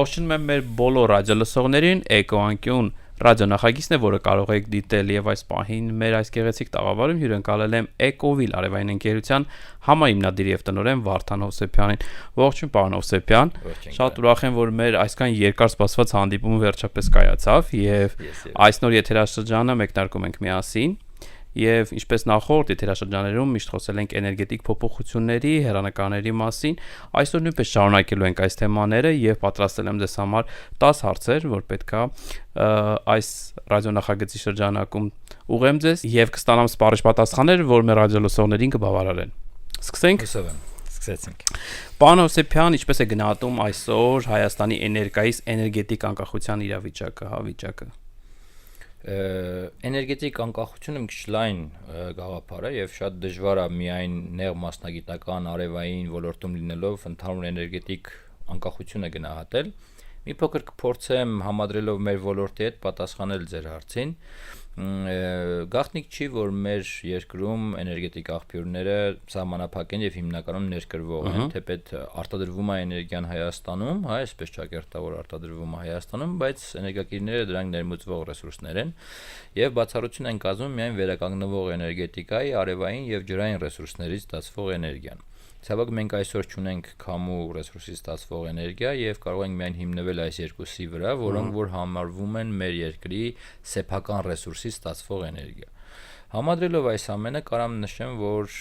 Ողջունում եմ մեր բոլոր ռադիոլսողներին, Էկոանկյուն ռադիոնախագիծն է, որը կարող եք դիտել եւ այս պահին մեր այս գեղեցիկ տաղավարում հյուրընկալել եմ Էկովիլ արևային ընկերության համահիմնադիր եւ տնօրեն Վարդան Հովսեփյանին։ Ողջույն, պարոն Հովսեփյան։ Շատ ուրախ եմ, որ մեր այսքան երկար սպասված հանդիպումը վերջապես կայացավ եւ այս նոր եթերաշրջանը մեկնարկում ենք միասին։ Եվ ինչպես նախորդ եթերաշրջաններում միշտ խոսել ենք էներգետիկ փոփոխությունների, հեռանկարների մասին, այսօր նույնպես շարունակելու ենք այս թեմաները եւ պատրաստել եմ ձեզ համար 10 հարցեր, որ պետքա այս ռադիոնախագծի շրջանակում ուղղեմ ձեզ եւ կստանամ սպառիչ պատասխաններ, որ մեր ռադիոլսողներին կբավարարեն։ Սկսենք։ Հուսով եմ, սկսեցինք։ Պարոն Հովսեփյան, ինչպես է գնահատում այսօր Հայաստանի էներգայից էներգետիկ անկախության վիճակը։ Էներգետիկ անկախությունը մի քիչ լայն գաղափար է եւ շատ դժվար է միայն նեղ մասնագիտական արևային ոլորտում լինելով ընդհանուր էներգետիկ անկախությունը գնահատել։ Մի փոքր կփորձեմ համադրելով մեր ոլորտի հետ պատասխանել ձեր հարցին։ Գաղտնիք չի, որ մեր երկրում էներգետիկ աղբյուրները սահմանափակ են եւ հիմնականում ներկրվող են, թեպետ արտադրվում է էներգիան Հայաստանում, հա, այսպես ճակերտավոր արտադրվում է Հայաստանում, բայց էներգակիրները դրանք ներմուծվող ռեսուրսներ են եւ բացառություն են կազմում միայն վերականգնվող էներգետիկայի, արևային եւ ջրային ռեսուրսներից ստացվող էներգիան։ Ցավոք մենք այսօր չունենք քամու ռեսուրսից ստացվող էներգիա եւ կարող ենք միայն հիմնվել այս երկուսի վրա, որոնք որ համարվում են մեր երկրի սեփական ռեսուրսից ստացվող էներգիա։ Համադրելով այս ամենը կարամ նշեմ, որ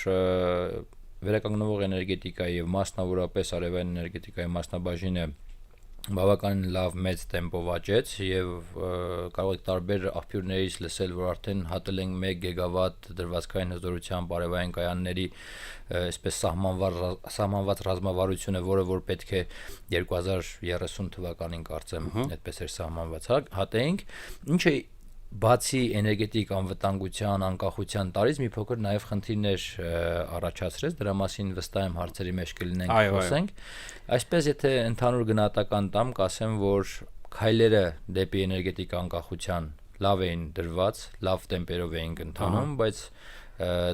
վերականգնվող էներգետիկայի եւ մասնավորապես արևային էներգետիկայի մասնաբաժինը բավականին լավ մեծ տեմպով աճեց եւ կարող եք տարբեր աղբյուրներից լսել, որ արդեն հատել ենք 1 գիգավատ դրվածքային հզորությամբ արևային կայանների այսպես սահմանված ռազմավարությունը, որը որ պետք է 2030 թվականին կարծեմ այդպես էր սահմանված, հատեինք, ինչը բացի էներգետիկ անվտանգության, անկախության տարից մի փոքր նաև խնդիրներ առաջացրեց, դրա մասին վստահ եմ հարցերի մեջ կլինենք խոսենք։ Այսպես եթե ընդհանուր գնահատական տամ, կասեմ, որ քայլերը դեպի էներգետիկ անկախության լավ էին դրված, լավ տեմպերով էին ընթանում, բայց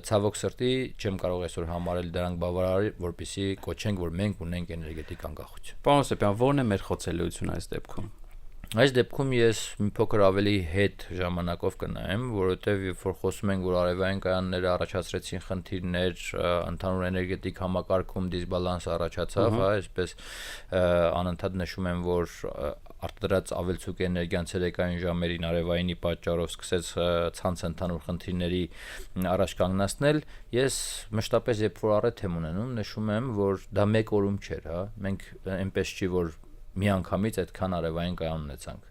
ցավոք սրտի չեմ կարող այսօր համարել դրանք բավարար, որպեսզի կոչենք, որ մենք ունենք էներգետիկ անկախություն։ Պարոն Հովսեփյան, ո՞րն է մեր խոցելիությունը այս դեպքում։ Այս դեպքում ես մի փոքր ավելի հետ ժամանակով կնայեմ, որովհետև երբ որ խոսում ենք, որ արևային կայանները առաջացրեցին խնդիրներ, ընդհանուր էներգետիկ համակարգում դիսբալանս առաջացավ, հա, այսպես անընդհատ նշում եմ, որ արտադրած ավելցուկ էներգիան ցերեկային ժամերին արևայինի պատճառով սկսեց ցանց ընդհանուր խնդիրների առաջ կանգնացնել, ես մշտապես երբ որ առիթ եմ ունենում, նշում եմ, որ դա մեկ օրում չէր, հա, մենք այնպես չի, որ միանգամից այդքան արևային կայան ունեցանք։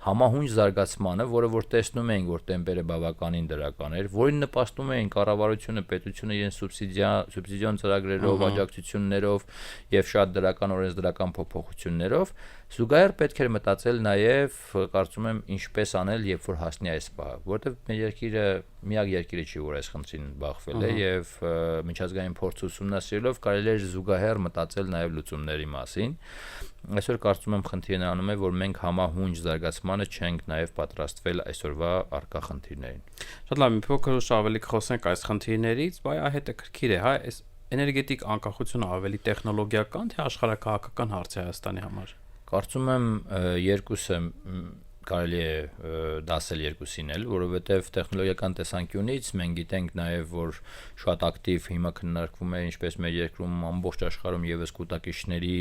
Համահունչ զարգացմանը, որը որ տեսնում էինք, որ տեմպերը բավականին դրական էր, որին նպաստում էին կառավարությունը, պետությունը իրենց սուբսիդիոն ծրագրերով, աջակցություններով եւ շատ դրական օրենսդրական փոփոխություններով, զուգահեռ պետք էր մտածել նաեւ, կարծում եմ, ինչպես անել, երբ որ հասնի այս պահը, որովհետեւ մեր երկիրը միակ երկիրը չի, որ այս խնդրին բախվել է եւ միջազգային փորձ ուսումնասիրելով կարելի է զուգահեռ մտածել նաեւ լուծումների մասին։ Այսօր կարծում եմ խնդիրը նրանում է, որ մենք համահունչ զարգացմանը չենք նաև պատրաստվել այսօրվա առկա խնդիրներին։ Շատ լավ, մի փոքր ավելի կխոսենք այս խնդիրներից, բայց հետաքրքիր է, հա, այս էներգետիկ անկախությունը ավելի տեխնոլոգիական թե աշխարհակահաղական հարց է Հայաստանի համար։ Կարծում եմ երկուսը կարելի է դասել երկուսին էլ, որովհետև տեխնոլոգիական տեսանկյունից մենք գիտենք նաև, որ շատ ակտիվ հիմա քննարկվում է ինչպես մեր երկրում ամբողջ աշխարհում եւս կուտակիչների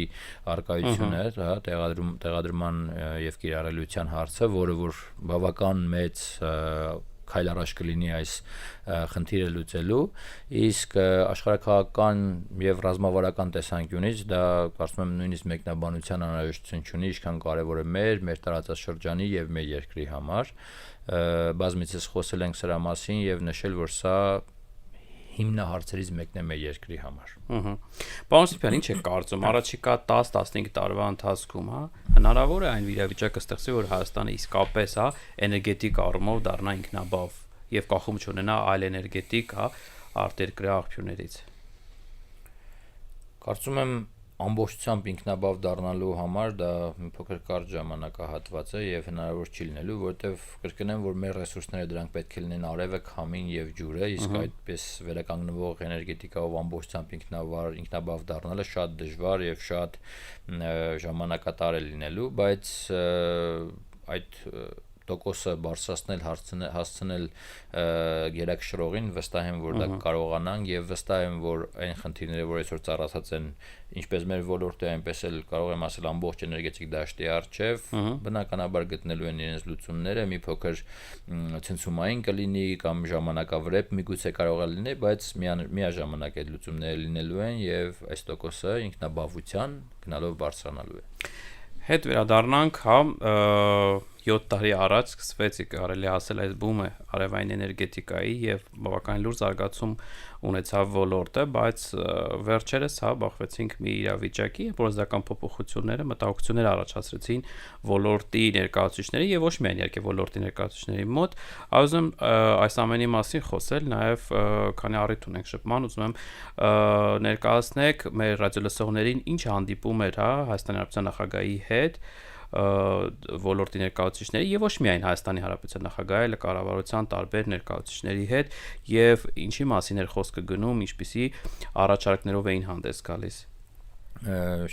արկայությունը, հա, տեղադրման եւ կիրառելիության հարցը, որը որ բավական մեծ քայլ առաջ կլինի այս խնդիրը լուծելու, իսկ աշխարհակահաղական եւ ռազմավարական տեսանկյունից դա կարծում եմ նույնիսկ մեկնաբանության անհրաժեշտություն չունի, ինչքան կարեւոր է մեր տարածաշրջանի եւ մեր երկրի համար։ Բազմիցս խոսել ենք սրա մասին եւ նշել, որ սա հիմնահարցերից մեկն է մեր երկրի համար։ Պարոն Հովսեփյան, ինչ եք կարծում, առաջիկա 10-15 տարվա ընթացքում, հա, հնարավոր է այն իրավիճակը ստեղծի, որ Հայաստանը իսկապես, հա, էներգետիկ առումով դառնա ինքնաբավ եւ կախում չունենա այլ էներգետիկ, հա, արտերկրյա աղբյուրներից։ Կարծում եմ ամբողջությամբ ինքնաբավ դառնալու համար դա մի փոքր կարճ ժամանակահատված է եւ հնարավոր չի լինելու, որովհետեւ կրկնեմ, որ մեր ռեսուրսները դրանք պետք է լինեն արևը, քամին եւ ջուրը, իսկ այդպես վերականգնվող էներգետիկայով ամբողջությամբ ինքնաբավ դառնալը շատ դժվար եւ շատ ժամանակատար է լինելու, բայց այդ տոկոսը բարձրացնել, հասցնել գերակշռողին, վստահ եմ, որ դա կարողանանք եւ վստահ եմ, որ այն խնդիրները, որ այսօր ծառացած են, ինչպես մեր ոլորտը, այնպես էլ կարող եմ ասել ամբողջ էներգետիկ դաշտի առջև, բնականաբար գտնելու են իրենց լուծումները, մի փոքր ցնցումային կլինի կամ ժամանակավրեպ միգուցե կարող է լինել, բայց միաժամանակ այդ լուծումները լինելու են եւ այս տոկոսը ինքնաբավության գնալով բարձրանալու է։ Հետ վերադառնանք, 7 տարի առաջ սկսվեց, կարելի ասել, այս բումը արևային էներգետիկայի եւ բավական լուրջ զարգացում ունեցավ ոլորտը, բայց վերջերս բախվեցինք մի իրավիճակի, որոշական փոփոխությունները, մտահոգություններ առաջացրեցին ոլորտի ներկայացուցիչների եւ ոչ միայն իհարկե ոլորտի ներկայացուցիչների մոտ, ուզում այս ամենի մասին խոսել, նաեւ քանի առիթ ունենք շփման, ուզում եմ ներկայացնեք մեր ռադիոլսողներին ինչ հանդիպում էր, Հայաստանի Հանրապետության նախագահի հետ ոլորտի ներկայացուցիչների եւ ոչ միայն Հայաստանի Հանրապետության նախագահի, այլ կառավարության տարբեր ներկայացուցիչների հետ եւ ինչի մասին էր խոսքը գնում, ինչպիսի առաջարկներով էին հանդես գալիս։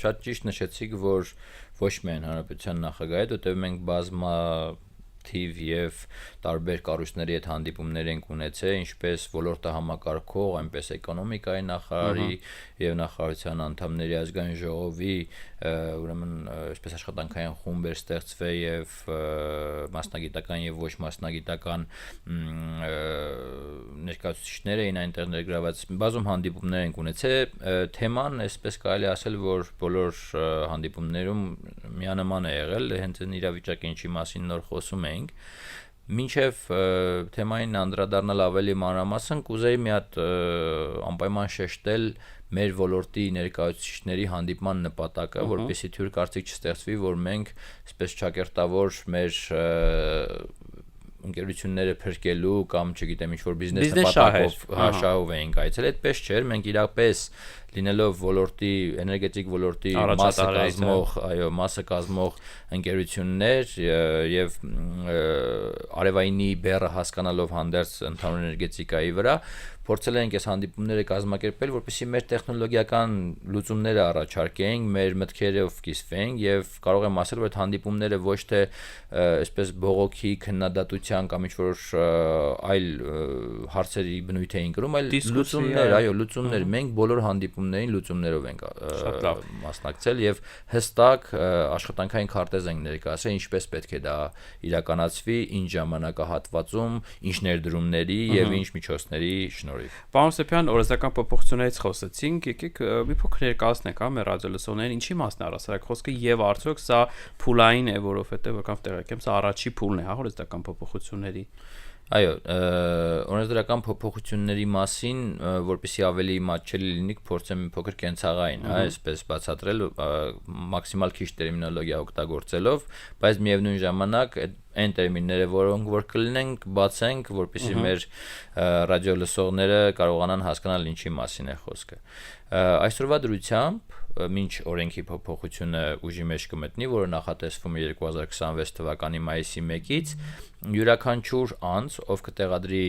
Շատ ճիշտ նշեցիք, որ ոչ միայն Հանրապետության նախագահի հետ, որտեղ մենք բազմաթիվ եւ տարբեր կառույցների հետ հանդիպումներ ենք ունեցել, ինչպես ոլորտը համակարգող, այնպես էկոնոմիկայի նախարարի եւ նախարարության անդամների ազգային ժողովի, ուրեմն այսպես աշխատանքային խումբ էր ստեղծվել եւ մասնագիտական եւ ոչ մասնագիտական ներկայացուցիչներ էին այնտեղ ներգրաված, բազում հանդիպումներ ենք ունեցել, թեման, այսպես կարելի ասել, որ բոլոր հանդիպումներում միանման է եղել, հենց այն իրավիճակը, ինչի մասին նոր խոսում էինք, մինչև թեմային անդրադառնալ ավելի մանրամասն, կուզեի մի հատ անպայման շեշտել մեր ոլորտի ներկայացուցիչների հանդիպման նպատակը, որպեսզի թյուր կարծիք չստեղծվի, որ մենք այսպես ճակերտավոր մեր ընկերությունները փրկելու կամ չգիտեմ ինչ որ բիզնես նպատակով շահով էինք այցել, այդպես չէր, մենք իրապես լինելով ոլորտի էներգետիկ ոլորտի մասը կազմող ընկերություններ եւ արևայինի բեռը հասկանալով հանդերձ ընդհանուր էներգետիկայի վրա փորձել ենք այս հանդիպումները կազմակերպել, որպեսզի մեր տեխնոլոգիական լուծումները առաջարկենք, մեր մտքերով կիսվենք եւ կարող եմ ասել, որ այդ հանդիպումները ոչ թե այսպես բողոքի քննադատության կամ ինչ-որ այլ հարցերի բնույթ էին կրում, այլ լուծումներ, լուծումներ, մենք բոլոր հանդիպումներին լուծումներով ենք մասնակցել եւ հստակ աշխատանքային քարտեզ ենք ներկայացրել, ինչպես պետք է դա իրականացվի, ինչ ժամանակահատվածում, ինչ ներդրումների եւ ինչ միջոցների Պարոն Սեփյան, օրենսդրական փոփոխություններից խոսեցինք, եկեք մի փոքր ներկայացնենք մեր ռադիոլսողներին ինչի մասն է առասարակ խոսքը եւ արդյոք սա փուլային է, որովհետեւ որքան տեղեկեմ, սա առաջի փուլն է, օրենսդրական փոփոխությունների։ Այո, օրենսդրական փոփոխությունների մասին, որպեսզի ավելի մատչելի լինի, փորձեմ մի փոքր կենցաղային, այսպես բացատրել, մաքսիմալ քիչ տերմինոլոգիա օգտագործելով, բայց միևնույն ժամանակ այն տերմինները, որոնք որ կլինենք, բացենք, որպեսզի մեր ռադիոլսողները կարողանան հասկանալ ինչի մասին է խոսքը։ Այսօրվա դրությամբ մինչ օրենքի փոփոխությունը ուժի մեջ կմտնի, որը նախատեսվում է 2026 թվականի մայիսի 1-ից, յուրաքանչյուր անձ, ով կտեղադրի,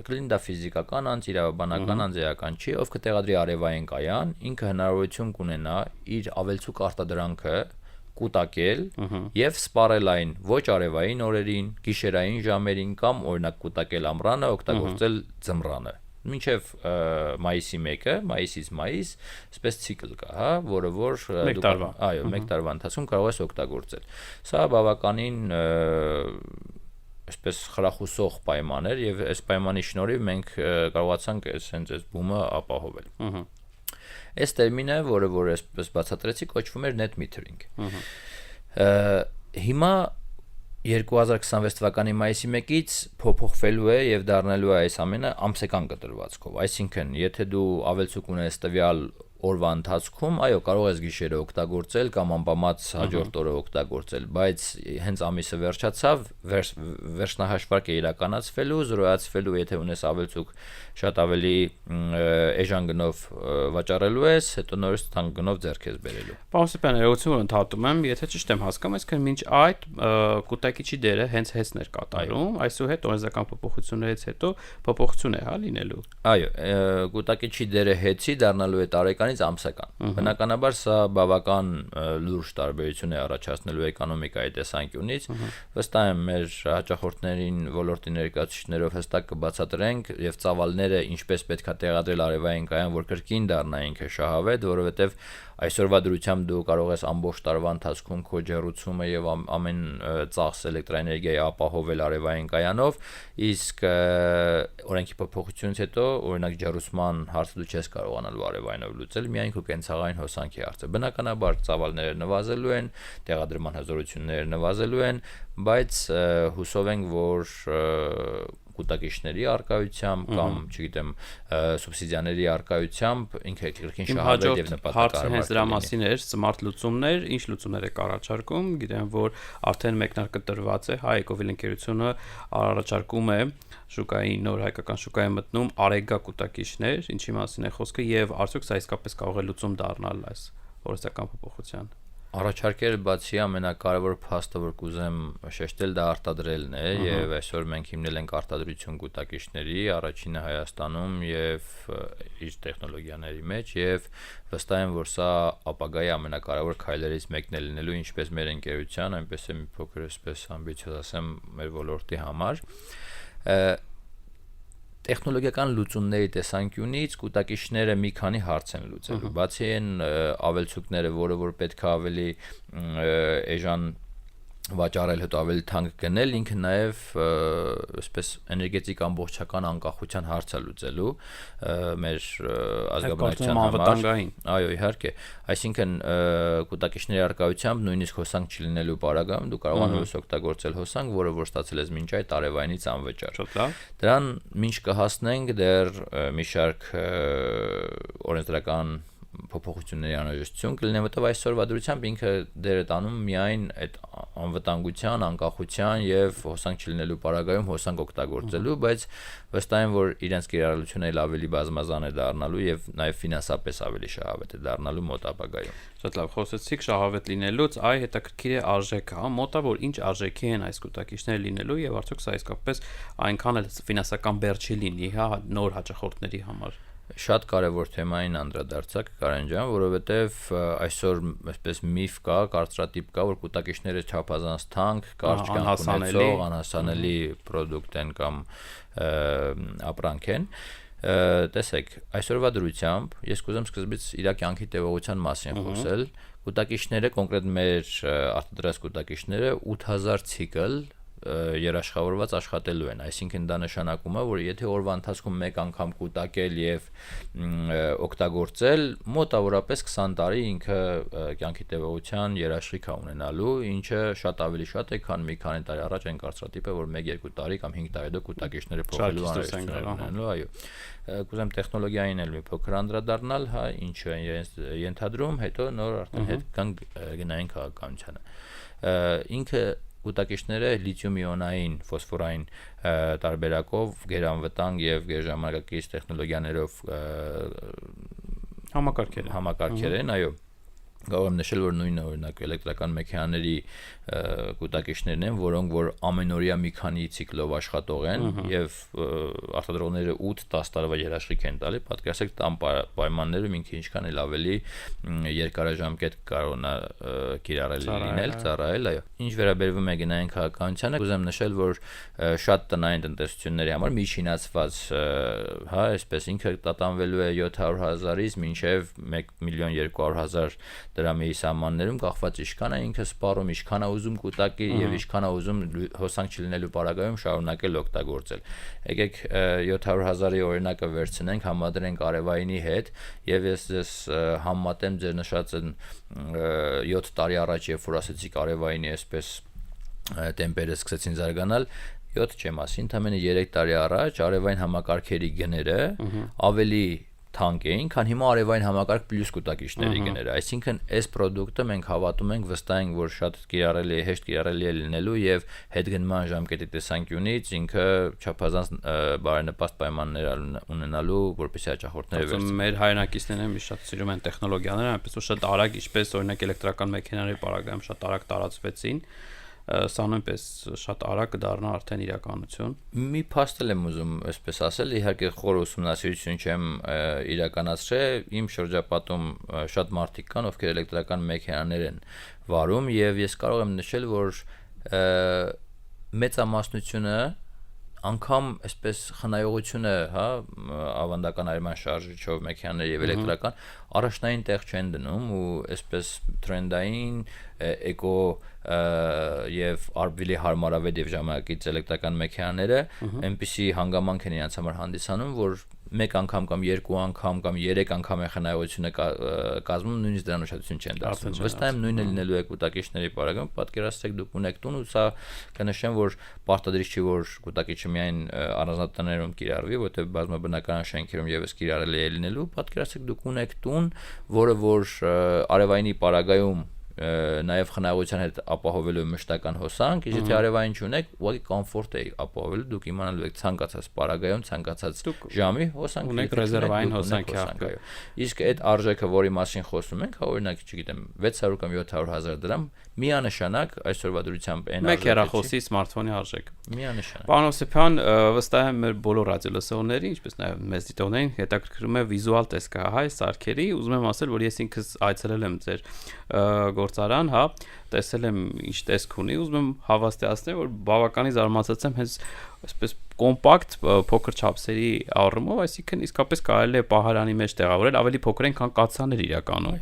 կլինի դա ֆիզիկական անձ, իրավաբանական անձ, էական չի, ով կտեղադրի արևային կայան, ինքը հնարավորություն կունենա իր ավելցուկ արտադրանքը կուտակել եւ սպառել այն ոչ արևային օրերին, գիշերային ժամերին կամ օրինակ կուտակել ամռանը, օգտագործել ձմռանը։ Մինչև մայիսի 1-ը, մայիսից մայիս, այսպես ցիկլ կա, որը որ մեկ տարվա ընթացքում կարող ես օգտագործել։ Սա բավականին այսպես խրախուսող պայման էր եւ այս պայմանի շնորհիվ մենք կարողացանք հենց այս բումը ապահովել։ Այս տերմինը, որը որ այսպես բացատրեցի, կոչվում էր net metering։ Հիմա 2026 թվականի մայիսի 1-ից փոփոխվելու է եւ դառնալու է այս ամենը ամսական կտրվածքով, այսինքն եթե դու ավելցուկ ունես տվյալ օրվա ընթացքում, այո, կարող ես գիշերը օգտագործել կամ անպամած հաջորդ օրը օգտագործել, բայց հենց ամիսը վերջացավ, վերջնահաշվարկ է իրականացվելու, զրոյացվելու, եթե ունես ավելցուկ շատ ավելի էժան գնով վաճառելու ես, հետո նորից թանկ գնով ձեռք ես բերելու։ Պարոն Սեփյան, ներողություն որ ընդհատում եմ, եթե ճիշտ եմ հասկանում, այսինքն մինչ այդ կուտակիչի դերը հենց հեսն էր կատարում, այսուհետ օրենսդրական փոփոխություններից հետո փոփոխություն է, հա, լինելու։ Այո, կուտակիչի դերը հեծի դառնալու է տարեկանից ամսական։ Բնականաբար սա բավական լուրջ տարբերություն է առաջացնելու էկոնոմիկայի տեսանկյունից։ Վստահ եմ մեր հաճախորդներին ոլորտի ներկայացուցիչներով հստակ կբացատրենք եւ ծավալները ինչպես պետք է տեղադրել արևային կայան, որ կրկին դառնա ինքը շահավետ, որովհետեւ այսօրվա դրությամբ դու կարող ես ամբողջ տարվա ընթացքում քո ջեռուցումը եւ ամեն ծախս էլեկտրաէներգիայի ապահովել արևային կայանով, իսկ օրենքի փոփոխությունից հետո օրինակ ջեռուցման հարցը դու չես կարողանալու արևայինով լուծել, միայն քո կենցաղային հոսանքի հարցը։ Բնականաբար ծավալները նվազելու են, տեղադրման հզորությունները նվազելու են, բայց հուսով ենք, որ կուտակիչների արկայությամբ կամ, չգիտեմ, սուբսիդիաների արկայությամբ ինքը կրկին շահավետ եւ նպատակահարմար։ Հարցը հենց դրա մասին էր, սմարթ լուծումներ, ինչ լուծումներ եք առաջարկում, գիտեմ, որ արդեն մեկնարկը տրված է, Հայ Էկովիլ ընկերությունը առաջարկում է շուկային, նոր հայկական շուկայի մտնում արեգա կուտակիչներ, ինչի մասին է խոսքը եւ արդյոք սա իսկապես կարող է լուծում դառնալ այս օրենսդրական փոփոխության։ Առաջարկել բացի ամենակարևոր փաստը, որ կուզեմ շեշտել, դա արտադրելն է եւ այսօր մենք հիմնել ենք արտադրություն կուտակիչների, առաջինը Հայաստանում եւ իր տեխնոլոգիաների մեջ եւ վստահ եմ, որ սա ապագայի ամենակարևոր քայլերից մեկն է լինելու ինչպես մեր ընկերության, այնպես էլ մի փոքր այսպես ամբիցիոզ ասեմ մեր ոլորտի համար։ Տեխնոլոգիական լուծումների տեսանկյունից կուտակիչները մի քանի հարց են լուծելու։ Բացի այն ավելցուկները, որը որ պետք է ավելի էժան վաճառել, հետո ավելի թանկ գնել, ինքը նաև այսպես էներգետիկ ամբողջական անկախության հարցը լուծելու մեր ազգաբնակչության համար։ Այո, իհարկե, այսինքն կուտակիչների արկայությամբ նույնիսկ հոսանք չլինելու պարագայում դու կարողանում ես օգտագործել հոսանք, որը որ ստացել ես մինչ այդ արևայինից անվճար։ Դրան մինչ կհասնենք դեռ մի շարք օրենսդրական փոփոխությունների անհրաժեշտություն կլինի, որտեղ այսօրվա դրությամբ ինքը դեր է տանում միայն այդ անվտանգության, անկախության եւ հոսանք չլինելու պարագայում հոսանք օգտագործելու, բայց վստահ եմ, որ իրենց կիրառելությունը էլ ավելի բազմազան է դառնալու եւ նաեւ ֆինանսապես ավելի շահավետ է դառնալու մոտ ապագայում։ Շատ լավ, խոսեցիք շահավետ լինելուց, այ հետաքրքիր է արժեքը, հա, մոտավոր ինչ արժեքի են այս կուտակիչները լինելու եւ արդյոք սա իսկապես այնքան էլ ֆինանսական բեռ չի լինի, հա, նոր հաճախորդների համար։ Շատ կարևոր թեմային անդրադարձակ Կարեն ջան, որովհետև այսօր այսպես միֆ կա, կարծրատիպ կա, որ կուտակիչները չափազանց թանկ, կարճ կյանք ունեցող, անհասանելի պրոդուկտ են կամ ապրանք են։ Տեսեք, այսօրվա դրությամբ ես կուզեմ սկզբից իր կյանքի տևողության մասին խոսել։ Կուտակիչները, կոնկրետ մեր արտադրած կուտակիչները 8000 ցիկլ երաշխավորված աշխատելու են, այսինքն դա նշանակում է, որ եթե օրվա ընթացքում մեկ անգամ կուտակել եւ օգտագործել, մոտավորապես 20 տարի ինքը կյանքի տևողության երաշխիք է ունենալու, ինչը շատ ավելի շատ է, քան մի քանի տարի առաջ այն կարծրատիպը, որ 1-2 տարի կամ 5 տարի հետո կուտակիչները փոխելու անհրաժեշտություն ունենալու, այո։ Կուզեմ տեխնոլոգիային էլ մի փոքր անդրադառնալ, հա, ինչը ենթադրում, հետո նոր արդեն հետ կան գնային քաղաքականությանը։ Ինքը կուտակիչները լիթիում-իոնային ֆոսֆորային տարբերակով գերանվտանգ եւ գերժամանակակից տեխնոլոգիաներով համակարգեր են, այո։ Կարող եմ նշել, որ նույնը օրինակ էլեկտրական մեքենաների կուտակիչներն են, որոնք որ ամենօրյա մի քանի ցիկլով աշխատող են եւ արտադրողները 8-10 տարվա երաշխիք են տալի, պատկերացրեք տան պայմաններում ինքը ինչքան էլ ավելի երկարաժամկետ կարողանա կիրառել լինել, ծառայել, այո։ Ինչ վերաբերվում է գնային քաղաքականությանը, կուզեմ նշել, որ շատ տնային տնտեսությունների համար միջինացված, հա, այսպես ինքը տատանվելու է 700,000-ից մինչեւ 1,200,000 դրամի սահմաններում, կախված ինչքան է ինքը սպառում, ինչքան է ուզում կուտակի եւ ինչքան է ուզում հոսանք չլինելու պարագայում շարունակել օգտագործել։ Եկեք 700,000-ի օրինակը վերցնենք, համադրենք արևայինի հետ եւ ես համեմատեմ ձեր նշած 7 տարի առաջ, երբ որ ասեցիք արևայինի այսպես տեմպերը սկսեցին զարգանալ, 7 չեմ ասի, ընդամենը 3 տարի առաջ արևային համակարգերի գները ավելի թանկ էին, քան հիմա արևային համակարգ պլյուս կուտակիչների գները։ Այսինքն այս product-ը մենք հավատում ենք, վստահ ենք, որ շատ կիրառելի է, հեշտ կիրառելի է լինելու եւ հետգնման ժամկետի տեսանկյունից ինքը չափազանց բարենպաստ պայմաններ ունենալու, որպեսզի հաճախորդները վերցնեն։ Մեր հայրենակիցներն մի շատ սիրում են տեխնոլոգիաները, այնպես որ շատ արագ, ինչպես օրինակ էլեկտրական մեքենաների պարագայում շատ արագ տարածվեցին, սա նույնպես շատ արագ կդառնա արդեն իրականություն։ Մի փաստել եմ ուզում այսպես ասել, իհարկե խոր ուսումնասիրություն չեմ իրականացրել, իմ շրջապատում շատ մարդիկ կան, ովքեր էլեկտրական մեքենաներ են վարում եւ ես կարող եմ նշել, որ մեծամասնությունը անգամ այսպես խնայողությունը, հա, ավանդական արևային շարժիչով մեքենաներ եւ էլեկտրական առաջնային տեղ չեն դնում ու այսպես տրենդային էկո եւ արբվիլի հարմարավետ եւ ժամանակից էլեկտրական մեքենաները այնպիսի հանգամանք են իրենց համար հանդիսանում, որ մեկ անգամ կամ երկու անգամ կամ երեք անգամ է խնայողությունը կազմում, նույնիսկ դրան ուշադրություն չեն դարձնում։ Վստահ եմ նույնը լինելու է կուտակիչների պարագայում, պատկերացրեք դուք ունեք տուն ու սա կնշեմ, որ պարտադիր չի, որ կուտակիչը միայն առանձնատներում կիրառվի, որտեղ բազմաբնակարան շենքերում եւս կիրառելի է լինելու, պատկերացրեք դուք ունեք տուն, որը որ արևայինի պարագայում նաև խնայողության հետ ապահովելու մշտական հոսանք, իսկ եթե արևային չունեք, ուղղակի կոմֆորտ է ապահովելու, դուք իմանալու եք ցանկացած պարագայում, ցանկացած ժամի հոսանք ունեք ռեզերվային հոսանքի աղբյուր։ Իսկ այդ արժեքը, որի մասին խոսում ենք, օրինակ, չգիտեմ, 600 կամ 700 հազար դրամ, միանշանակ այսօրվա դրությամբ այն մեկ հեռախոսի սմարթֆոնի արժեք։ Միանշանակ։ Պարոն Օսիփյան, վստահ եմ մեր բոլոր ռադիոլսողներին, ինչպես նաև մեզ դիտողներին, հետաքրքրում է վիզուալ տեսքահայ սարքերի, ուզում եմ ասել, որ ես ինքս այցելել եմ ձեր գործարան, հա, տեսել եմ ինչ տեսք ունի, ուզում եմ հավաստիացնել, որ բավականին զարմացած եմ հենց այսպես կոմպակտ փոքր չափսերի առումով, այսինքն իսկապես կարելի է պահարանի մեջ տեղավորել, ավելի փոքր են, քան կաթսաներ իրականում։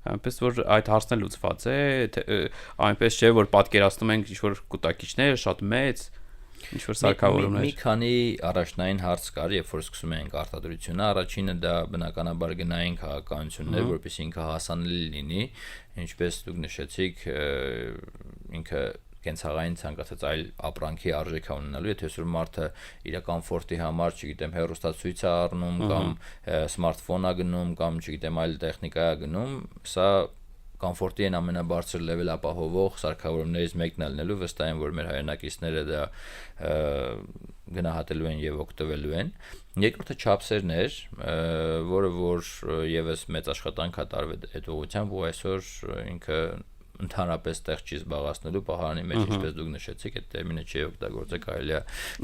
Այնպես որ այդ հարցն լուծված է, այնպես չէ, որ պատկերացնում ենք ինչ-որ կուտակիչներ շատ մեծ, ինչ-որ սարքավորումներ։ Մի քանի առաջնային հարց կար, երբ որ սկսում ենք արտադրությունը, առաջինը դա բնականաբար գնային քաղաքականություններ, որպեսզի ինքը հասանելի լինի, ինչպես դուք նշեցիք, ինքը կենցաղային ցանկացած այլ ապրանքի արժեք է ունենալու, եթե այսօր մարդը իր կոմֆորտի համար, չգիտեմ, հեռուստացույց է առնում կամ սմարթֆոն է գնում կամ չգիտեմ, այլ տեխնիկա է գնում, սա կոմֆորտի են ամենաբարձր լեվել ապահովող սարքավորումներից մեկն է լինելու, վստահ եմ, որ մեր հայրենակիցները դա գնահատելու են եւ օգտվելու են։ Երկրորդը չափսերն էր, որը որ եւս մեծ աշխատանք է տարվել այդ ուղղությամբ, ու այսօր ինքը ընդհանրապես տեղ չի զբաղացնելու պահարանի մեջ, ինչպես դուք նշեցիք, այդ տերմինը չի օգտագործել, կարելի է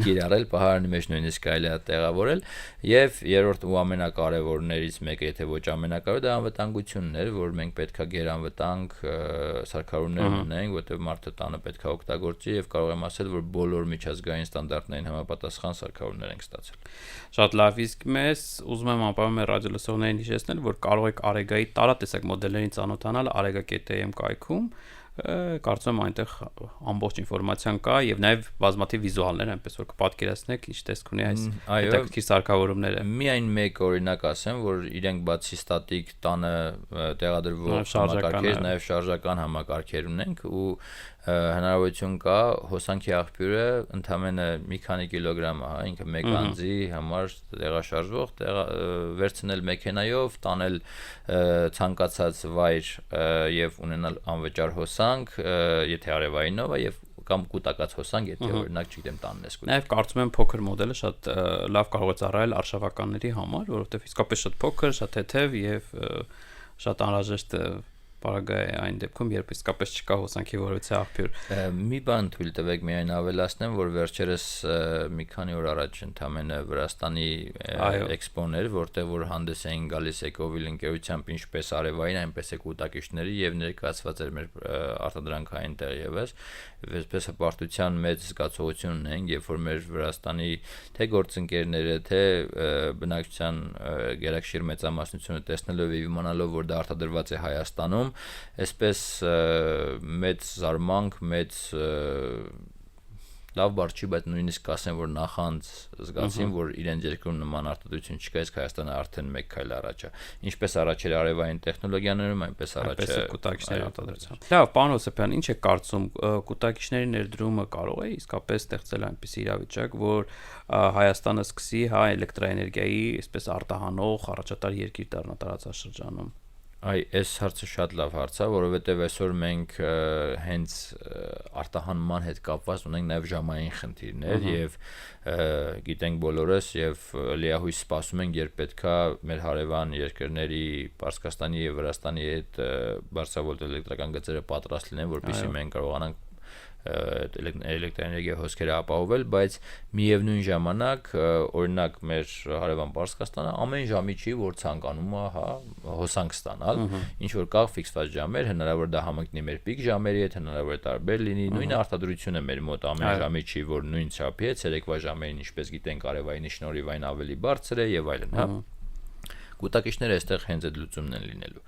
կիրառել, պահարանի մեջ նույնիսկ կարելի է տեղավորել, եւ երրորդ ու ամենակարևորներից մեկը, եթե ոչ ամենակարևորը, դա անվտանգությունն էր, որ մենք պետքա գերանվտանգ սարքավորումներ ունենք, որտեղ մարդը տանը պետքա օգտագործի եւ կարող եմ ասել, որ բոլոր միջազգային ստանդարտներին համապատասխան սարքավորումներ ենք ստացել։ Շատ լավ, իսկ մեզ ուզում եմ ապահովում եմ ռադիոլսողներին հիշեցնել, որ կարող եք Արեգայի տարատեսակ մոդելներին ծանոթանալ Arega.am կայքում, կարծում եմ այնտեղ ամբողջ ինֆորմացիան կա եւ նաեւ բազմաթիվ վիզուալներ, այնպես որ կպատկերացնեք ինչ տեսք ունի այս հետաքրքիր սարքավորումները։ Միայն մեկ օրինակ ասեմ, որ իրենք բացի ստատիկ տանը տեղադրվող համակարգեր, նաեւ շարժական համակարգեր ունենք ու հնարավորություն կա հոսանքի աղբյուրը ընդամենը մի քանի կիլոգրամ է, ինքը մեկ անձի համար տեղաշարժվող, վերցնել մեքենայով, տանել ցանկացած վայր եւ ունենալ անվճար հոսանք, եթե արևայինով է եւ կամ կուտակած հոսանք, եթե օրինակ չգիտեմ տանն ես կուտակում։ Նաեւ կարծում եմ փոքր մոդելը շատ լավ կարող է ծառայել արշավականների համար, որովհետեւ իսկապես շատ փոքր, շատ թեթև եւ շատ անհրաժեշտ պարագա է այն դեպքում, երբ իսկապես չկա հոսանքի որևիցե աղբյուր։ Մի բան թույլ տվեք միայն ավելացնեմ, որ վերջերս մի քանի օր առաջ ընդամենը Վրաստանի էքսպոներ, որտեղ որ հանդես էին գալիս Էկովիլ ընկերությամբ ինչպես արևային, այնպես է կուտակիչների եւ ներկայացված էր մեր արտադրանքային տեղևս, այսպես հպարտության մեծ զգացողություն ունենք, երբ որ մեր Վրաստանի թե գործընկերները, թե բնակչության գերակշիռ մեծամասնությունը տեսնելով եւ իմանալով, որ դա արտադրված է Հայաստանում, այսպես մեծ զարմանք, մեծ լավ բառ չի, բայց նույնիսկ ասեմ, որ նախանց զգացին, որ իրենց երկրում նման արտադրություն չկա, իսկ Հայաստանը արդեն մեկ քայլ առաջ է։ Ինչպես առաջ էր արևային տեխնոլոգիաներում, այնպես առաջ է կուտակիչների արտադրությամբ։ Լավ, պարոն Հովսեփյան, ինչ է կարծում, կուտակիչների ներդրումը կարող է իսկապես ստեղծել այնպիսի իրավիճակ, որ Հայաստանը սկսի էլեկտրաէներգիայի այսպես արտահանող առաջատար երկիր դառնա տարածաշրջանում։ Այս հարցը շատ լավ հարց է, որովհետև այսօր մենք հենց արտահանման հետ կապված ունենք նաև ժամային խնդիրներ եւ գիտենք բոլորս եւ լիահույս սպասում ենք, երբ պետքա մեր հարևան երկրների Պարսկաստանի եւ Վրաստանի հետ բարձրավոլտ էլեկտրական գծերը պատրաստ լինեն, որպեսզի մենք կարողանանք էլեկտրաէներգիա հոսքերը ապահովել, բայց միևնույն ժամանակ օրինակ մեր հարևան Պարսկաստանը ամեն ժամի չի, որ ցանկանում է, հոսանք ստանալ, ինչ որ կա ֆիքսված ժամեր, հնարավոր դա համընկնի մեր պիկ ժամերի հետ, հնարավոր է տարբեր լինի, նույն արտադրությունը մեր մոտ ամեն ժամի չի, որ նույն չափի է, ցերեկվա ժամերին, ինչպես գիտենք, արևայինի շնորհիվ այն ավելի բարձր է եւ այլն, Կուտակիչները այստեղ հենց այդ լուծումն են լինելու։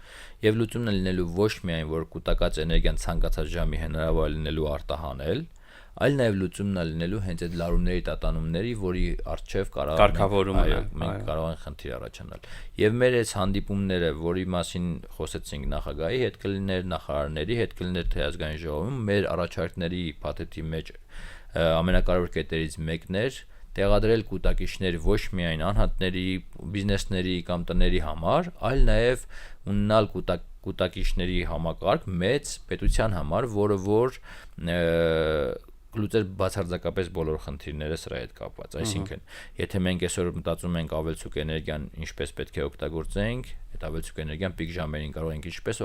Եվ լուծումն է լինելու ոչ միայն, որ կուտակած էներգիան ցանկացած ժամի հնարավոր է լինելու արտահանել, այլ նաև լուծումն է լինելու հենց այդ լարումների տատանումների, որի առջև մենք կարող ենք խնդիր առաջանալ։ Եվ մեր այս հանդիպումները, որի մասին խոսեցինք նախագահի հետ կլիներ, նախարարների հետ կլիներ Ազգային ժողովում, մեր առաջարկների փաթեթի մեջ ամենակարևոր կետերից մեկն էր տեղադրել կուտակիչներ ոչ միայն անհատների, բիզնեսների կամ տների համար, այլ նաև ունենալ կուտակիչների համակարգ մեծ պետության համար, որը որ լուծեր բացարձակապես բոլոր խնդիրները սրա հետ կապված։ Այսինքն, եթե մենք այսօր մտածում ենք ավելցուկ էներգիան ինչպես պետք է օգտագործենք, այդ ավելցուկ էներգիան պիկ ժամերին կարող ենք ինչպես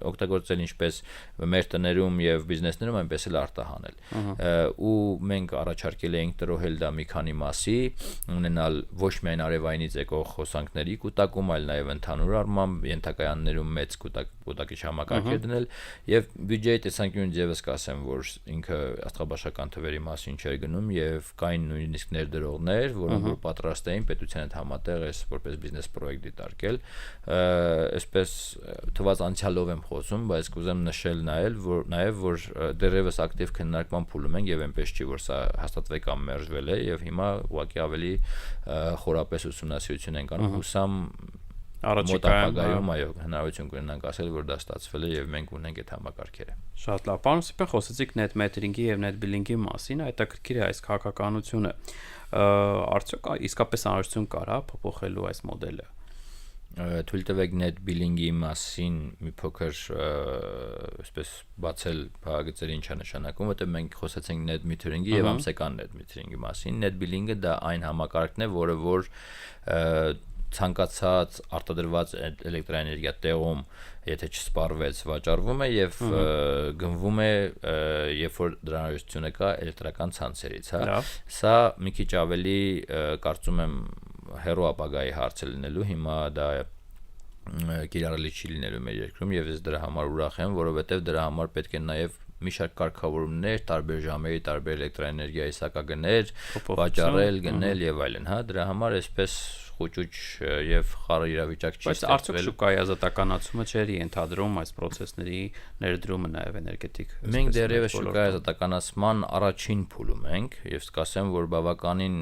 օգտագործել ինչպես մեր տներում եւ բիզնեսներում, այնպես էլ արտահանել։ Ու մենք առաջարկել էինք տրոհել դա մի քանի մասի, ունենալ ոչ միայն արևայինից եկող հոսանքների կուտակում, այլ նաեւ ընդհանուր առմամբ ենթակայաններում մեծ կուտակիչ համակարգեր դնել եւ բյուջեի տեսանկյունից եւս կասեմ, որ ինքը աստղաբաշխական թվերի մասին չէր գնում եւ կային նույնիսկ ներդրողներ, որոնք որ պատրաստ էին պետության հետ համատեղ այս որպես բիզնես պրոյեկտ դիտարկել, այսպես թվաց անցյալով եմ խոսում, բայց կուզեմ նշել նաեւ որ դեռևս ակտիվ քննարկման փուլում ենք եւ այնպես չի որ սա հաստատվել կամ մերժվել է եւ հիմա ուղղակի ավելի խորապես ուսումնասիրություն ենք անում, հուսամ առաջիկայում հնարավորություն կունենանք ասել, որ դա ստացվել է եւ մենք ունենք այդ համակարգերը։ Շատ լավ, պարոն Հովսեփյան, խոսեցիք net metering-ի եւ net billing-ի մասին, հետաքրքիր է այս քաղաքականությունը։ Արդյոք իսկապես անհրաժեշտություն կա փոփոխելու այս մոդելը։ Թույլ տվեք net billing-ի մասին մի փոքր այսպես բացել փակագծերը ինչա նշանակում, որտեղ մենք խոսեցինք net metering-ի եւ ամսական net metering-ի մասին։ Net billing-ը դա այն համակարգն է, որը որ ցանկացած արտադրված էլեկտրաէներգիա տեղում, եթե չսպառվեց, վաճառվում է եւ գնվում է, երբ որ դրա հնարավորությունը կա էլեկտրական ցանցերից, Սա մի քիչ ավելի կարծում եմ հեռու ապագայի հարց է լինելու, հիմա դա կիրառելի չի լինելու մեր երկրում եւ ես դրա համար ուրախ եմ, որովհետեւ դրա համար պետք է նաեւ մի շարք կարգավորումներ, տարբեր ժամերի, տարբեր էլեկտրաէներգիայի սակագներ, վաճառել, գնել եւ այլն, դրա համար այսպես խոճուճ եւ խառը իրավիճակ չի ստեղծվել։ Բայց արդյոք շուկայի ազատականացումը չէր ենթադրում այս process-ների ներդրումը նաեւ էներգետիկ։ Մենք դեռևս շուկայի ազատականացման առաջին փուլում ենք եւ կասեմ, որ բավականին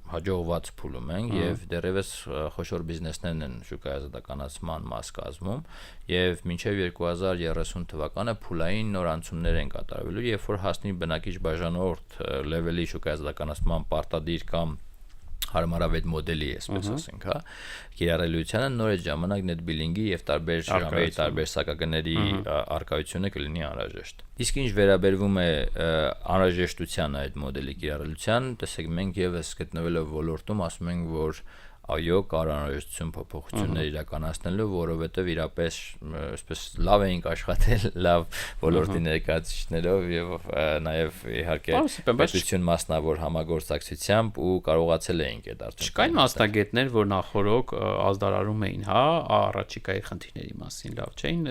հաջողված փուլում ենք եւ դեռևս խոշոր բիզնեսներն են շուկայի ազատականացման մաս կազմում եւ մինչեւ 2030 թվականը փուլային նոր անցումներ են կատարվելու, երբ որ հասնի բնակիչ բաժանորդ լեվելի շուկայի ազատականացման պարտադիր կամ հարմարավետ մոդելի, այսպես ասենք, կիրառելիությանը նոր այդ ժամանակ net billing-ի եւ տարբեր ժամերի, տարբեր սակագների արկայությունը կլինի անհրաժեշտ։ Իսկ ինչ վերաբերվում է անհրաժեշտությանը այդ մոդելի կիրառելության, տեսեք, մենք եւս գտնվելով ոլորտում ասում ենք, որ այո, կար անհրաժեշտություն փոփոխություններ իրականացնելու, որովհետև իրապես այսպես լավ էինք աշխատել, լավ ոլորտի ներկայացուցիչներով եւ նաեւ իհարկե պետություն մասնավոր համագործակցությամբ ու կարողացել էինք այդ արդյունքը։ Չկային մասնագետներ, որ նախորոք ազդարարում էին, առաջիկայի խնդիրների մասին, լավ չէին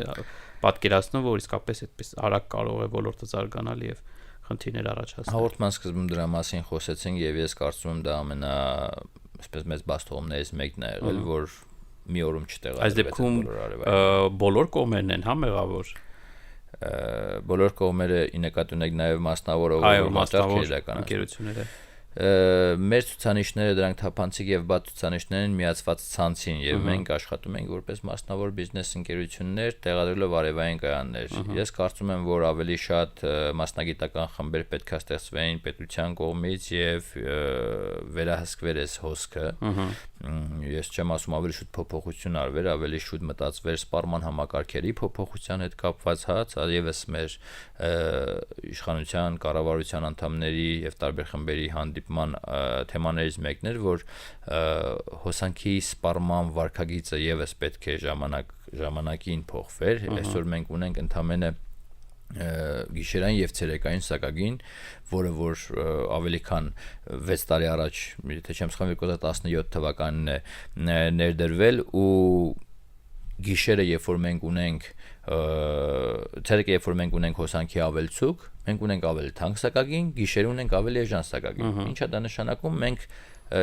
պատկերացնում, որ իսկապես այդպես արագ կարող է ոլորտը զարգանալ եւ խնդիրներ առաջացնել։ Հաղորդման սկզբում դրա մասին խոսեցինք եւ ես կարծում եմ դա այսպես մեծ բաստողումներից մեկն է եղել, որ մի օրում չտեղադրվեց այս դեպքում բոլոր կողմերն են մեղավոր։ բոլոր կողմերը ի նկատի ունենք նաև մասնավորով մասնավոր ընկերությունները մեր ցուցանիշները դրանք թափանցիկ եւ բաց ցուցանիշներ են միացված ցանցին եւ մենք աշխատում ենք որպես մասնավոր բիզնես ընկերություններ տեղադրելով արևային կայաններ։ Ես կարծում եմ, որ ավելի շատ մասնագիտական խմբեր պետք է ստեղծվեին պետության կողմից եւ վերահսկվեր այս հոսքը։ Ես չեմ ասում ավելի շուտ փոփոխություն արվեր, ավելի շուտ մտածվեր սպառման համակարգերի փոփոխության հետ կապված հաց, եւս մեր իշխանության կառավարության անդամների եւ տարբեր խմբերի հանդիպման թեմաներից մեկն էր, որ հոսանքի սպառման վարքագիծը եւս պետք է ժամանակին փոխվեր։ Այսօր մենք ունենք ընդամենը գիշերային եւ ցերեկային սակագին, որը որ ավելի քան 6 տարի առաջ, եթե չեմ սխալվում 2017 թվականին է ներդրվել ու գիշերը երբ որ մենք ունենք ցերեկը երբ որ մենք ունենք հոսանքի ավելցուկ, մենք ունենք ավելի թանկ սակագին, գիշերը ունենք ավելի էժան սակագին։ Ինչա դա նշանակում, մենք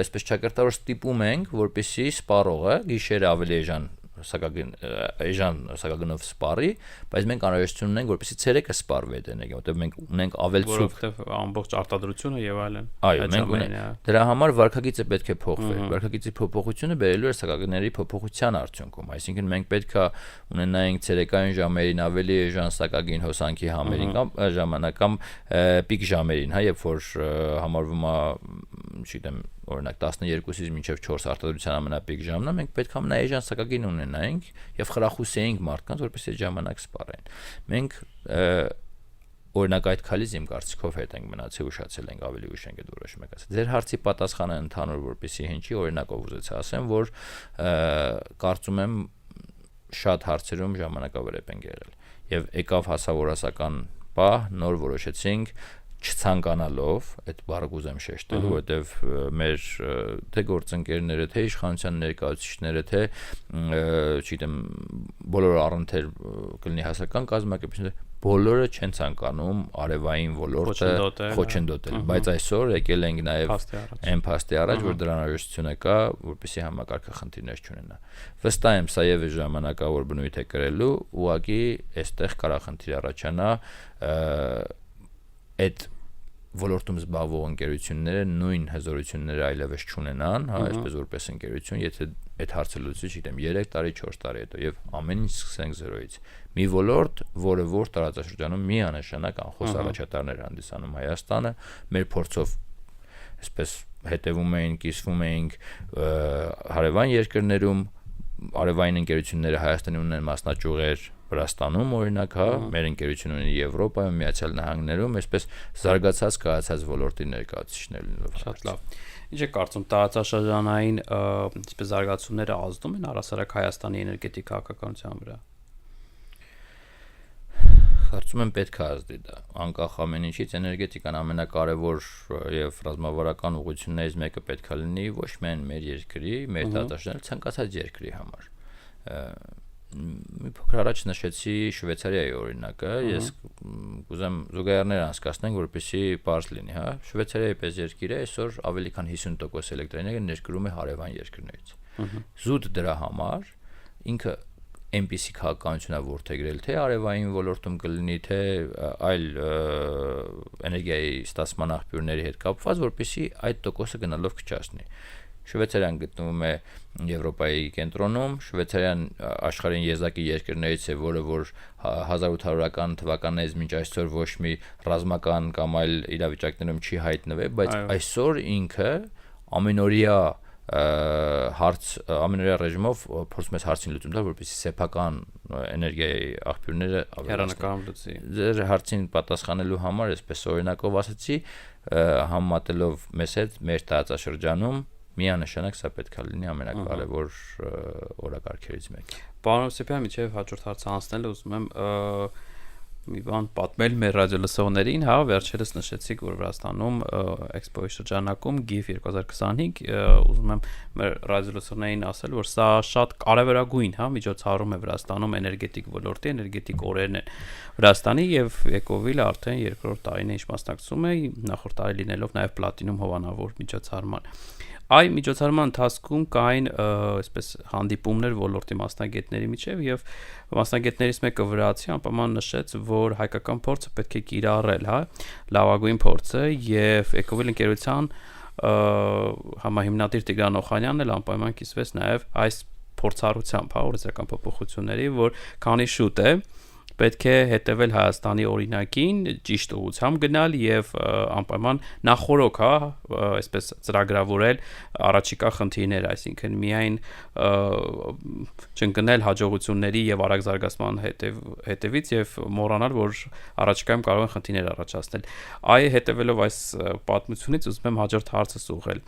այսպես ճակերտավոր ստիպում ենք, որպեսզի սպառողը գիշերը ավելի էժան սակագնով սպառի, բայց մենք անհրաժեշտություն ունենք, որպեսզի ցերեկը սպառվի այդ էներգիան, որտեղ մենք ունենք ավելցուկ, որովհետև ամբողջ արտադրությունը եւ այլն։ Այո, մենք ունենք։ Դրա համար վարքագիծը պետք է փոխվի։ Վարքագիծի փոփոխությունը բերելու է սակագների փոփոխության արդյունքում, այսինքն մենք պետք է ունենայինք ցերեկային ժամերին ավելի էժան սակագին հոսանքի համերին կամ ժամանակ կամ պիկ ժամերին, երբ որ համարվում է, չգիտեմ, օրինակ 12-ից մինչև 4 արտադրության ամենապիկ ժամն է, մենք պետք է ամենաէժան սակագին ունենայինք եւ խրախուսեինք մարդկանց, որպեսզի այդ ժամանակ սպառեն։ Մենք օրինակ այդ քալից իմ կարծիքով հետ ենք մնացել, ուշացել ենք, ավելի ուշ ենք այդ որոշումը կասել։ Ձեր հարցի պատասխանը ընդհանուր որպեսզի հնչի, օրինակով ուզեցի ասեմ, որ կարծում եմ շատ հարցերում ժամանակավրեպ ենք եղել եւ եկավ հասարակական պահ, նոր որոշեցինք չցանկանալով այդ բառը կուզեմ շեշտել, որովհետև մեր թե գործընկերները, թե իշխանության ներկայացուցիչները, թե չգիտեմ, բոլոր առընթեր կլինի հասարակական կազմակերպությունները, բոլորը չեն ցանկանում արևային ոլորտը խոչընդոտել, բայց այսօր եկել ենք նաև այն փաստի առաջ, որ դրա անհրաժեշտությունը կա, որպեսզի համակարգը խնդիրներ չունենա։ Վստահ եմ, սա եւս ժամանակավոր բնույթ է կրելու, ուղղակի այստեղ կարա խնդիր առաջանա այդ ոլորտում զբաղվող ընկերությունները նույն հզորությունները այլևս չունենան, այսպես որպես ընկերություն, եթե այդ հարցը լուծի, չգիտեմ, 3 տարի, 4 տարի հետո եւ ամեն ինչ սկսենք զերոյից։ Մի ոլորտ, որը որ տարածաշրջանում միանշանակ անխոս առաջատարներ հանդիսանում Հայաստանը, մեր փորձով այսպես հետևում էին, կիսվում էինք հարևան երկրներում, արևային ընկերությունները Հայաստանի ունեն մասնաճյուղեր Վրաստանում օրինակ, մեր ընկերությունը ունի Եվրոպայում, Միացյալ Նահանգներում, այսպես զարգացած կայացած ոլորտի ներկայացուցիչներ լինելով։ Շատ լավ։ Ինչ է կարծում, տարածաշրջանային այսպես զարգացումները ազդում են առհասարակ Հայաստանի էներգետիկ քաղաքականության վրա։ Կարծում եմ պետք է ազդի դա։ Անկախ ամեն ինչից էներգետիկան ամենակարևոր եւ ռազմավարական ուղղություններից մեկը պետք է լինի ոչ միայն մեր երկրի, մեր տարածաշրջանի, ցանկացած երկրի համար։ Մի փոքր առաջ նշեցի Շվեյցարիայի օրինակը, ես կուզեմ զուգահեռներ անցկացնենք, որպեսզի պարզ լինի, Շվեյցարիայի պես երկիրը այսօր ավելի քան 50% էլեկտրաէներգիա ներկրում է հարևան երկրներից։ Զուտ դրա համար ինքը այնպիսի քաղաքականություն է որդեգրել, թե արևային ոլորտում կլինի, թե այլ էներգիայի ստացման աղբյուրների հետ կապված, որպեսզի այդ տոկոսը գնալով կչացնի։ Շվեյցարիան գտնվում է Եվրոպայի կենտրոնում, Շվեյցարիան աշխարհին եզակի երկրներից է, որը որ 1800-ական թվականներից մինչ այսօր ոչ մի ռազմական կամ այլ իրավիճակներում չի հայտնվել, բայց այսօր ինքը ամենօրյա ամենօրյա ռեժիմով փորձում է հարցին լուծում տալ, որպեսզի սեփական էներգիայի աղբյուրները հեռանկարում լուծի։ Ձեր հարցին պատասխանելու համար, այսպես օրինակով ասացի, համեմատելով մեզ հետ մեր տարածաշրջանում միանշանակ սա պետք է լինի ամենակարևոր օրակարգերից մեկը։ Պարոն Հովսեփյան, միջև հաջորդ հարցը անցնելը ուզում եմ մի բան պատմել մեր ռադիոլսողներին, վերջերս նշեցիք, որ Վրաստանում Էքսպոյի շրջանակում GIF 2025, ուզում եմ մեր ռադիոլսողներին ասել, որ սա շատ կարևորագույն, միջոցառում է Վրաստանում էներգետիկ ոլորտի, էներգետիկ օրերն են Վրաստանի եւ Էկովիլը արդեն երկրորդ տարին է ինչ մասնակցում է, նախորդ տարի լինելով նաեւ պլատինում հովանավոր միջոցառման։ Այ միջոցառման ընթացքում կային այսպես հանդիպումներ ոլորտի մասնագետների միջև եւ մասնագետներից մեկը վրացի անպայման նշեց, որ հայկական փորձը պետք է կիրառել, հա, լավագույն փորձը եւ Ecovel ընկերության համահիմնադիր Տիգրան Օխանյանն էլ անպայման կիսվեց նաեւ այս փորձառությամբ, հա, օրենսդրական փոփոխությունների, որ քանի շուտ է պետք է հետևել Հայաստանի օրինակին, ճիշտ ուղղությամբ գնալ եւ անպայման նախորոք, հա, այսպես ծրագրավորել առաջիկա խնդիրները, այսինքն միայն չընկնել հաջողությունների եւ արագ զարգացման հետևից եւ մոռանալ, որ առաջիկայում կարող են խնդիրներ առաջացնել։ Այ հետևելով այս պատմությունից ուզում եմ հաջորդ հարցս ուղղել,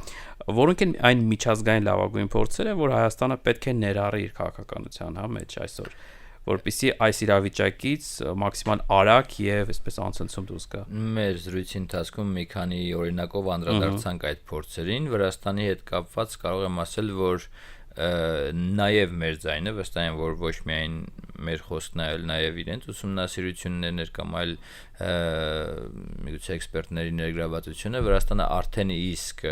որոնք են այն միջազգային լավագույն փորձերը, որ Հայաստանը պետք է ներառի իր քաղաքականության, հա, մեջ այսօր, որպեսզի այս իրավիճակից մաքսիմալ արագ եւ այսպես անցնցում դուրս գա։ Մեր զրույցի ընթացքում մի քանի օրինակով անդրադարձանք այդ փորձերին, Վրաստանի հետ կապված կարող եմ ասել, որ նաև մեր ձայնը վստահ եմ, որ ոչ միայն մեր խոսքն այլ նաև իրենց ուսումնասիրություններն կամ այլ միգուցե էքսպերտների ներգրավվածությունը Վրաստանը արդեն իսկ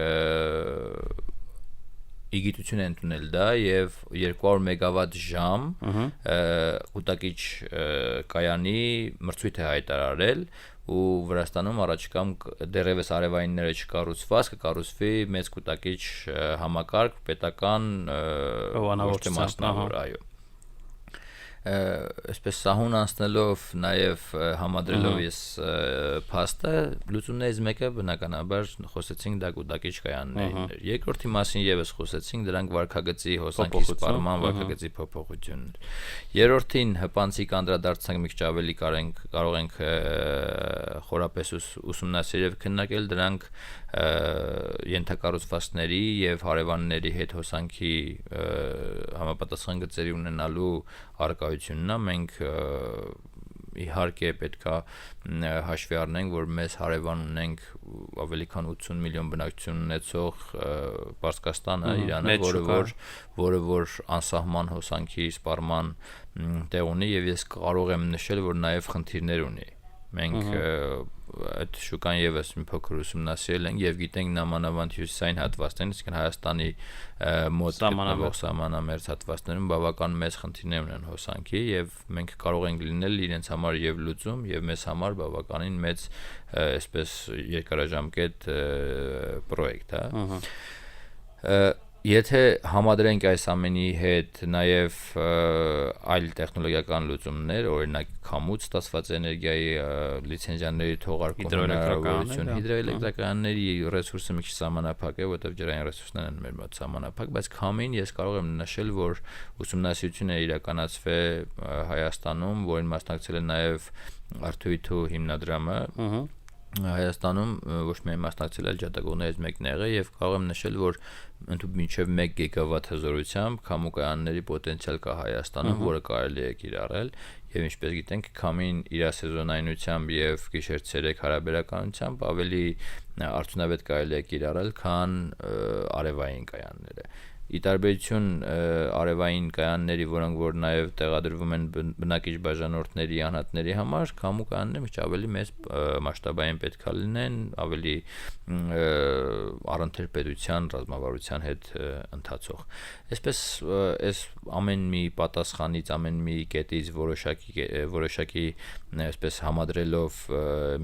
իգիտություն են տունել դա եւ 200 մեգավատ ժամ կուտակիչ կայանի մրցույթ է հայտարարել ու Վրաստանում առաջիկամ դեռևս արևայինները չկառուցված կկառուցվի մեծ կուտակիչ համակարգ պետական մասնավոր, այո այսպես սահուն անցնելով նաև համադրելով ես փաստը լուծումներից մեկը բնականաբար խոսեցինք դա կուտակիչ կայաններն էր երկրորդի մասին եւս խոսեցինք դրանք վարքագծի հոսանքի սպառման վարքագծի փոփոխություններ երրորդին հպանցիկ անդրադարձանք մի քիչ ավելի կարող ենք խորապես ուսումնասիրել քննարկել դրանք ենթակառուցվածքների եւ հարևանների հետ հոսանքի համապատասխան գծերի ունենալու արկայությունն է մենք իհարկե պետքա հաշվի առնենք որ մեզ հարևան ունենք ավելի քան 80 միլիոն բնակչություն ունեցող Պարսկաստանը Իրանը որը որ անսահման հոսանքի սպառման տեղ ունի եւ ես կարող եմ նշել որ նաեւ խնդիրներ ունի մենք այդ շուկան եւս մի փոքր ուսումնասիրել ենք եւ գիտենք նամանավանդ հյուսիսային հատվածներն, իսկ Հայաստանի մոտ գտնվող սահմանամերձ հատվածներում բավական մեծ խնդիրներ ունեն հոսանքի եւ մենք կարող ենք լինել իրենց համար եւ լուծում եւ մեզ համար բավականին մեծ այսպես երկարաժամկետ պրոյեկտ, հա։ Եթե համադրենք այս ամենի հետ նաև այլ տեխնոլոգիական լուծումներ, օրինակ քամուց ստացված էներգիայի լիցենզիաների թողարկում, հիդրոէլեկտրականների ռեսուրսը մի քիչ սահմանափակ է, որովհետև ջրային ռեսուրսներն են մեր մոտ սահմանափակ, բայց քամին ես կարող եմ նշել, որ ուսումնասիրություն է իրականացվել Հայաստանում, որին մասնակցել է նաև Արթուիթու հիմնադրամը, Հայաստանում ոչ միայն մասնակցել այլ ջատագովներից մեկն է եղել եւ կարող եմ նշել որ ընդհանուր մինչեւ 1 գիգավատ հզորությամբ քամուկայանների պոտենցիալ կա Հայաստանում, որը կարելի է կիրառել եւ ինչպես գիտենք քամին իր սեզոնայնությամբ եւ գիշեր-ցերեկ հարաբերականությամբ ավելի արդյունավետ կարելի է կիրառել, քան արևային կայանները։ Ի տարբերություն արևային կայանների, որոնք որ նաև տեղադրվում են բնակիչ բաժանորդների անհատների համար, քամուկայանները միշտ ավելի մեծ մասշտաբային պետքա լինեն, ավելի առընթեր պետության ռազմավարության հետ ընթացող։ Այսպես այս ամեն մի պատասխանից, ամեն մի կետից որոշակի այսպես համադրելով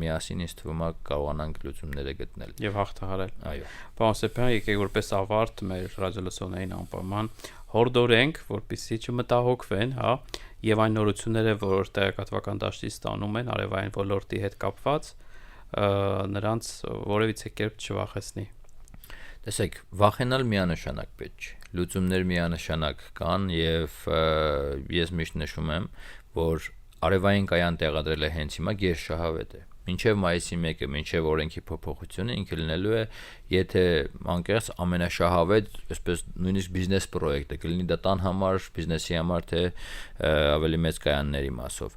միասին ինձ թվում է կարողանանք լուծումները գտնել եւ հաղթահարել։ Այո։ Պարոն Սեփյան, եկեք որպես ավարտ մեր ռադիոլսողներին անպայման հորդորենք, որպեսզի չմտահոգվեն, հա, եւ այն նորությունները, որ տեղեկատվական դաշտից ստանում են արևային ոլորտի հետ կապված, նրանց որևիցե կերպ չվախեցնի։ Տեսեք, վախենալ միանշանակ պետք չէ։ Լուծումներ միանշանակ կան եւ ես միշտ նշում եմ, որ արևային կայան տեղադրելը հենց հիմա գերշահավետ է։ Մինչև մայիսի 1-ը, մինչև օրենքի փոփոխությունը ինքը լինելու է, եթե անկեղծ ամենաշահավետ, այսպես նույնիսկ բիզնես պրոյեկտը կլինի դա տան համար, բիզնեսի համար, թե ավելի մեծ կայանների մասով։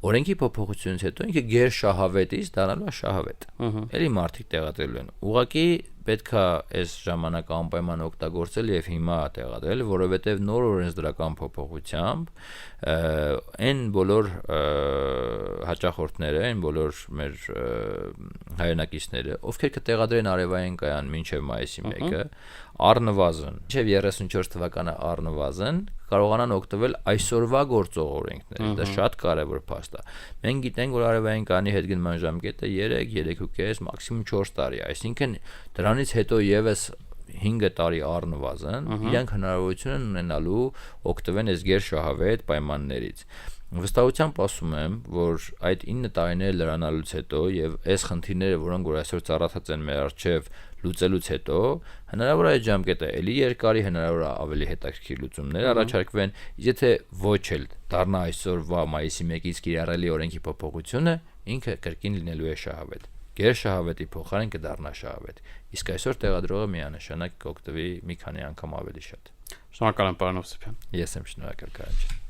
օրենքի փոփոխությունից հետո ինքը գերշահավետից դառնալու է շահավետ։ Էլի մարդիկ տեղադրելու են։ Ուղղակի պետքա այս ժամանակը անպայման օգտագործել եւ հիմա տեղադրել, որովհետեւ նոր օրենսդրական փոփոխությամբ այն բոլոր հաճախորդները, այն բոլոր մեր հայրենակիցները, ովքեր կտեղադրեն արևային կայան մինչև մայիսի 1-ը, առնվազն, մինչև 34 թվականը առնվազն կարողանան օգտվել այսօրվա գործող օրենքներից։ Դա շատ կարևոր փաստ է։ Մենք գիտենք, որ արևային կայանի հետգնման ժամկետը 3.5, մաքսիմում 4 տարի է, այսինքն դրանից հետո եւս 5 տարի առնվազն իրանք հնարավորություն են ունենալու օգտվեն այս գերշահավետ պայմաններից։ Վստահությամբ ասում եմ, որ այդ 9 տարիները լրանալուց հետո եւ այս խնդիրները, որոնք որ այսօր ծառացած են մեր առջև լուծելուց հետո, հնարավոր է այդ ժամկետը էլի երկարի, հնարավոր է ավելի հետաքրքիր լուծումներ առաջարկվեն, եթե ոչ էլ դառնա այսօրվա մայիսի 1-ից կիրառելի օրենքի փոփոխությունը, ինքը կրկին լինելու է շահավետ։ Գերշահավետի փոխարեն կդառնա շահավետ։ Իսկ այսօր տեղադրողը միանշանակ կօգտվի մի քանի անգամ ավելի շատ։ Շնորհակալ եմ, պարոն Հովսեփյան։ Ես եմ շնորհակալ, Կարեն ջան։